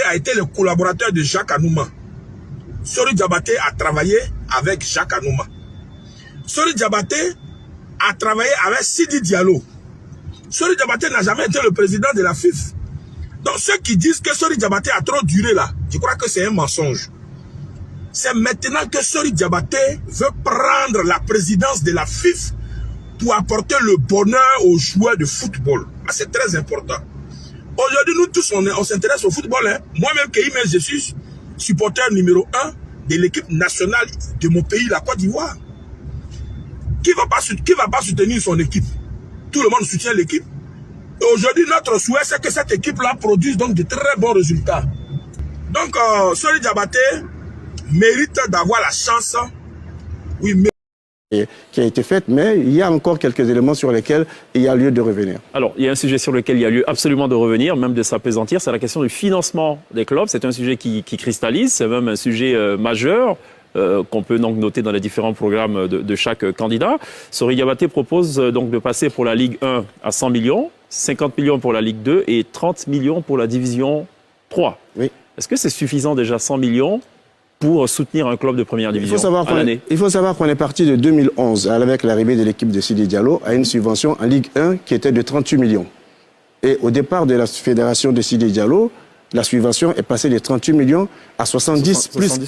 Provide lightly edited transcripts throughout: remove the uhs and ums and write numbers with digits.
a été le collaborateur de Jacques Anouma. Sori Diabaté a travaillé avec Jacques Anouma. Sori Diabaté a travaillé avec Sidi Diallo. Sori Diabaté n'a jamais été le président de la FIF. Donc ceux qui disent que Sori Diabaté a trop duré là, je crois que c'est un mensonge. C'est maintenant que Sori Diabaté veut prendre la présidence de la FIF pour apporter le bonheur aux joueurs de football. C'est très important. Aujourd'hui, nous tous, on s'intéresse au football. Hein. Moi-même, je suis supporter numéro 1 de l'équipe nationale de mon pays, la Côte d'Ivoire. Qui va pas soutenir son équipe? Tout le monde soutient l'équipe. Et aujourd'hui, notre souhait, c'est que cette équipe-là produise donc de très bons résultats. Donc, Sori Diabaté mérite d'avoir la chance. Oui, mais qui a été faite, mais il y a encore quelques éléments sur lesquels il y a lieu de revenir. Alors, il y a un sujet sur lequel il y a lieu absolument de revenir, même de s'apaisantir, c'est la question du financement des clubs. C'est un sujet qui cristallise, c'est même un sujet majeur qu'on peut donc noter dans les différents programmes de chaque candidat. Sori Diabaté propose donc de passer pour la Ligue 1 à 100 millions, 50 millions pour la Ligue 2 et 30 millions pour la Division 3. Oui. Est-ce que c'est suffisant déjà 100 millions pour soutenir un club de première division à l'année? Il faut savoir qu'on est parti de 2011, avec l'arrivée de l'équipe de Sidi Diallo, à une subvention en Ligue 1 qui était de 38 millions. Et au départ de la fédération de Sidi Diallo, la subvention est passée de 38 millions à 70 plus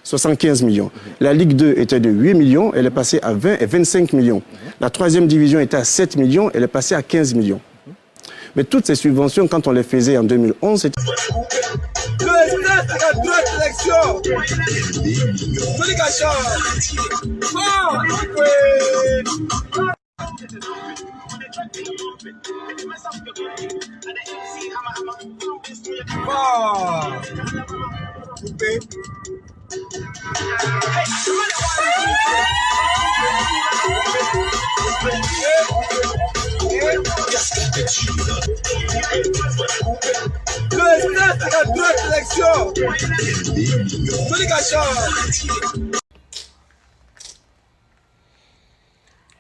75 millions. La Ligue 2 était de 8 millions, elle est passée à 20 et 25 millions. La troisième division était à 7 millions, elle est passée à 15 millions. Mais toutes ces subventions, quand on les faisait en 2011, c'était...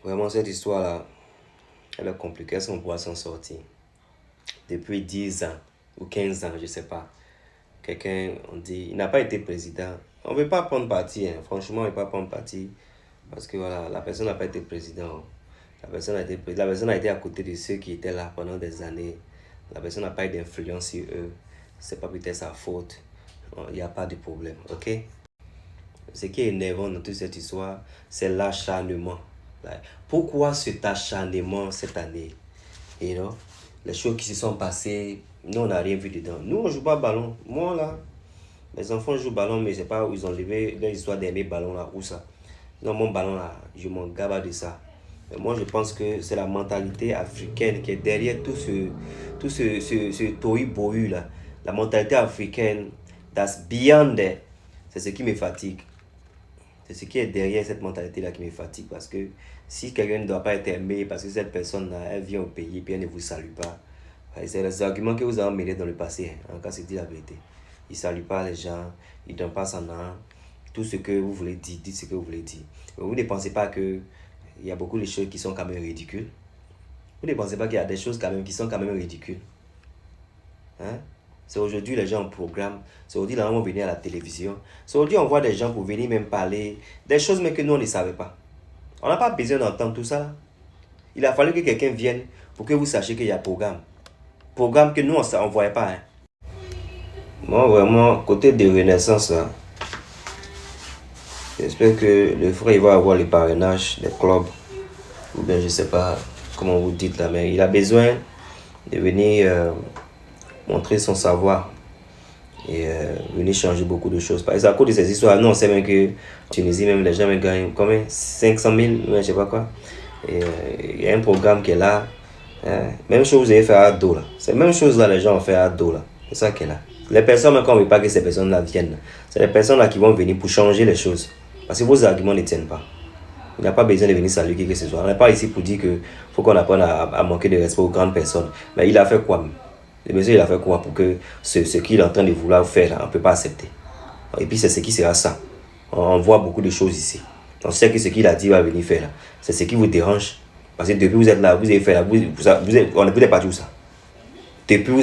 Vraiment, cette histoire-là, elle est compliquée. Est-ce qu'on pourra s'en sortir? Depuis 10 ans ou 15 ans, je ne sais pas. Quelqu'un, on dit, il n'a pas été président. On ne veut pas prendre parti, hein. Franchement, on ne veut pas prendre parti. Parce que voilà, la personne n'a pas été président. La personne a été à côté de ceux qui étaient là pendant des années. La personne n'a pas eu d'influence sur eux. C'est pas peut-être sa faute. Il n'y a pas de problème, ok? Ce qui est énervant dans toute cette histoire, c'est l'acharnement. Pourquoi cet acharnement cette année? You know? Les choses qui se sont passées, nous, on n'a rien vu dedans. Nous, on ne joue pas ballon. Moi, là, mes enfants jouent ballon, mais je ne sais pas où ils ont levé leur histoire d'aimer ballon, là, où ça. Non, mon ballon, là, je m'en gaba de ça. Mais moi, je pense que c'est la mentalité africaine qui est derrière tout ce tohu-bohu, là. La mentalité africaine, that's beyond there. C'est ce qui me fatigue. C'est ce qui est derrière cette mentalité-là qui me fatigue. Parce que si quelqu'un ne doit pas être aimé, parce que cette personne-là, elle vient au pays, puis elle ne vous salue pas. C'est les arguments que vous avez mêlés dans le passé, hein, en cas c'est dit la vérité. Il ne salue pas les gens, il ne donne pas son nom. Tout ce que vous voulez dire, dites ce que vous voulez dire. Mais vous ne pensez pas qu'il y a beaucoup de choses qui sont quand même ridicules? Vous ne pensez pas qu'il y a des choses quand même qui sont quand même ridicules? Hein? C'est aujourd'hui les gens en programme, c'est aujourd'hui les gens vont venir à la télévision. C'est aujourd'hui on voit des gens pour venir même parler des choses mais que nous on ne savait pas. On n'a pas besoin d'entendre tout ça. Il a fallu que quelqu'un vienne pour que vous sachiez qu'il y a programme. Programme que nous on ne voyait pas. Hein. Moi vraiment, côté de Renaissance, là, j'espère que le frère il va avoir le parrainage des clubs. Ou bien je ne sais pas comment vous dites là, mais il a besoin de venir... montrer son savoir et venir changer beaucoup de choses. Par exemple, à cause de ces histoires, nous on sait même que en Tunisie, même les gens gagnent combien? 500 000, je sais pas quoi. Et il y a un programme qui est là. Même chose vous avez fait à dos là. C'est la même chose là, les gens ont fait à dos là. C'est ça qui est là. Les personnes, même quand on ne veut pas que ces personnes là viennent, c'est les personnes là qui vont venir pour changer les choses. Parce que vos arguments ne tiennent pas. Il n'y a pas besoin de venir saluer qui que ce soit. On n'est pas ici pour dire qu'il faut qu'on apprenne à manquer de respect aux grandes personnes. Mais il a fait quoi? Le monsieur, il a fait quoi pour que ce qu'il est en train de vouloir faire, là, on ne peut pas accepter. Et puis, c'est ce qui sera ça. On voit beaucoup de choses ici. On sait que ce qu'il a dit va venir faire là. C'est ce qui vous dérange. Parce que depuis que vous êtes là, vous avez fait là, vous êtes parti où ça? depuis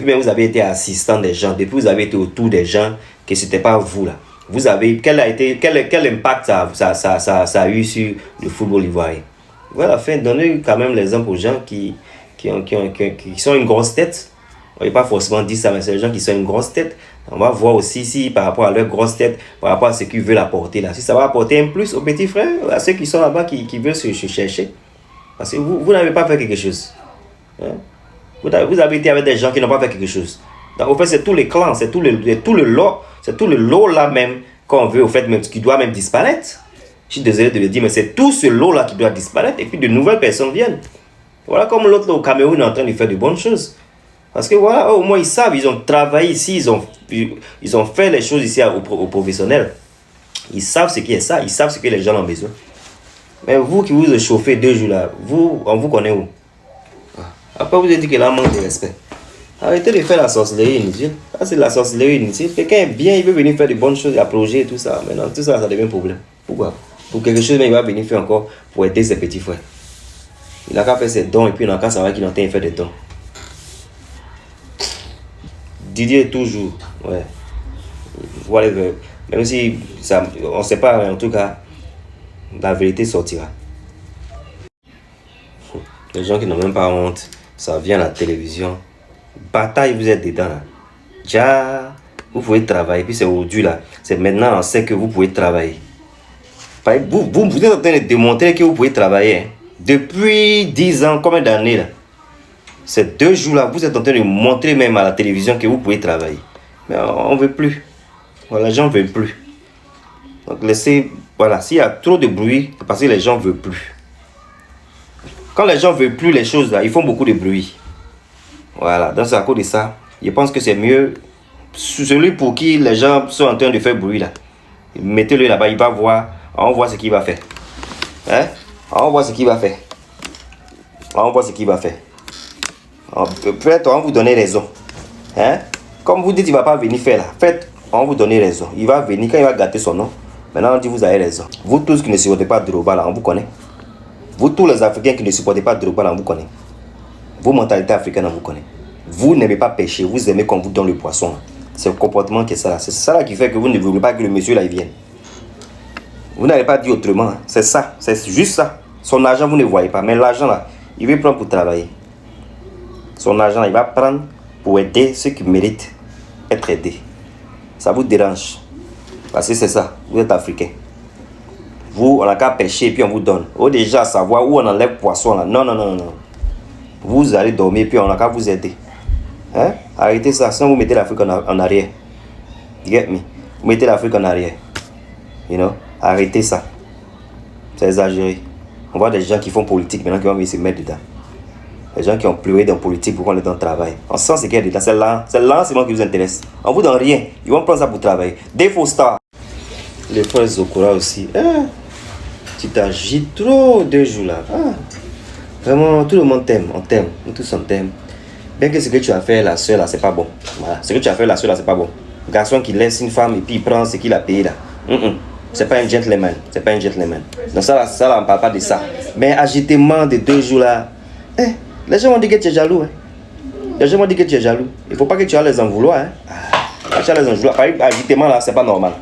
même vous avez été assistant des gens, depuis vous avez été autour des gens, que ce n'était pas vous là. Vous avez, quel impact ça a eu sur le football ivoirien? Voilà, donnez quand même l'exemple aux gens qui sont une grosse tête. On ne va pas forcément dire ça, mais c'est les gens qui sont une grosse tête. On va voir aussi si par rapport à leur grosse tête, par rapport à ce qu'ils veulent apporter là, si ça va apporter un plus aux petits frères, à ceux qui sont là-bas, qui veulent se chercher. Parce que vous n'avez pas fait quelque chose. Hein? Vous avez été avec des gens qui n'ont pas fait quelque chose. Donc, au fait, c'est tous les clans, c'est tout le lot là même qu'on veut, au fait, même, qui doit même disparaître. Je suis désolé de le dire, mais c'est tout ce lot là qui doit disparaître et puis de nouvelles personnes viennent. Voilà comme l'autre au Cameroun est en train de faire de bonnes choses. Parce que voilà, au moins ils savent, ils ont travaillé ici, ils ont fait les choses ici aux professionnels. Ils savent ce qui est ça, ils savent ce que les gens ont besoin. Mais vous qui vous chauffez 2 jours là, on vous connaît où? Après vous avez dit que là manque de respect. Arrêtez de faire la sorcellerie inutile. Ça c'est la sorcellerie inutile. Quelqu'un est bien, il veut venir faire de bonnes choses, approcher et tout ça. Maintenant tout ça, ça devient un problème. Pourquoi? Pour quelque chose, mais il va venir faire encore pour aider ses petits frères. Il n'a qu'à faire ses dons et puis il n'a qu'à savoir qu'il est en train de faire des dons. Didier toujours, ouais. Voilà, même si ça, on ne sait pas, en tout cas, la vérité sortira. Les gens qui n'ont même pas honte, ça vient à la télévision. Bataille, vous êtes dedans là. Déjà, vous pouvez travailler, puis c'est aujourd'hui là. C'est maintenant, on sait que vous pouvez travailler. Vous êtes en train de démontrer que vous pouvez travailler. Hein. Depuis 10 ans, combien d'années là? Ces 2 jours-là, vous êtes en train de montrer même à la télévision que vous pouvez travailler. Mais on ne veut plus. Voilà, les gens ne veulent plus. Donc laissez, voilà, s'il y a trop de bruit, c'est parce que les gens ne veulent plus. Quand les gens ne veulent plus les choses là, ils font beaucoup de bruit. Voilà, donc c'est à cause de ça. Je pense que c'est mieux. Celui pour qui les gens sont en train de faire bruit là, mettez-le là-bas, il va voir. On voit ce qu'il va faire. Hein? On voit ce qu'il va faire. On voit ce qu'il va faire. Peut-être on va vous donner raison. Hein? Comme vous dites, il ne va pas venir faire là. Faites, on va vous donner raison. Il va venir quand il va gâter son nom. Maintenant, on dit vous avez raison. Vous tous qui ne supportez pas Drogba là, on vous connaît. Vous tous les Africains qui ne supportez pas Drogba là, on vous connaît. Vos mentalités africaines, on vous connaît. Vous n'aimez pas pêcher, vous aimez qu'on vous donne le poisson. C'est le comportement qui est ça là. C'est ça là qui fait que vous ne voulez pas que le monsieur là il vienne. Vous n'allez pas dire autrement. Hein. C'est ça, c'est juste ça. Son argent, vous ne voyez pas. Mais l'argent là, il veut prendre pour travailler. Son argent, il va prendre pour aider ceux qui méritent être aidés. Ça vous dérange. Parce que c'est ça, vous êtes africain. Vous, on n'a qu'à pêcher et puis on vous donne. Oh, déjà, savoir où on enlève le poisson là. Non, non, non, non. Vous allez dormir et puis on n'a qu'à vous aider. Hein? Arrêtez ça, sinon vous mettez l'Afrique en arrière. You get me? Vous mettez l'Afrique en arrière. You know? Arrêtez ça. C'est exagéré. On voit des gens qui font politique maintenant qui vont venir se mettre dedans. Les gens qui ont pleuré dans la politique pour qu'on est dans le travail. On sent ce qu'il y a dedans. C'est l'enseignement qui vous intéresse. On vous donne rien. Ils vont prendre ça pour travailler. Des faux stars. Les frères Zokora aussi. Hein? Tu t'agites trop 2 jours là. Ah. Vraiment, tout le monde t'aime. On t'aime. Nous tous on t'aime. Bien que ce que tu as fait la soeur là, c'est pas bon. Voilà. Ce que tu as fait la soeur là, c'est pas bon. Garçon qui laisse une femme et puis il prend ce qu'il a payé là. C'est pas un gentleman. C'est pas un gentleman. Donc ça là, on parle pas de ça. Mais agitement de 2 jours là. Hein? Les gens vont dire que tu es jaloux. Hein? Les gens vont dire que tu es jaloux. Il ne faut pas que tu aies les en vouloir. Hein? Tu as les en vouloir. Par exemple, agitement là, c'est pas normal.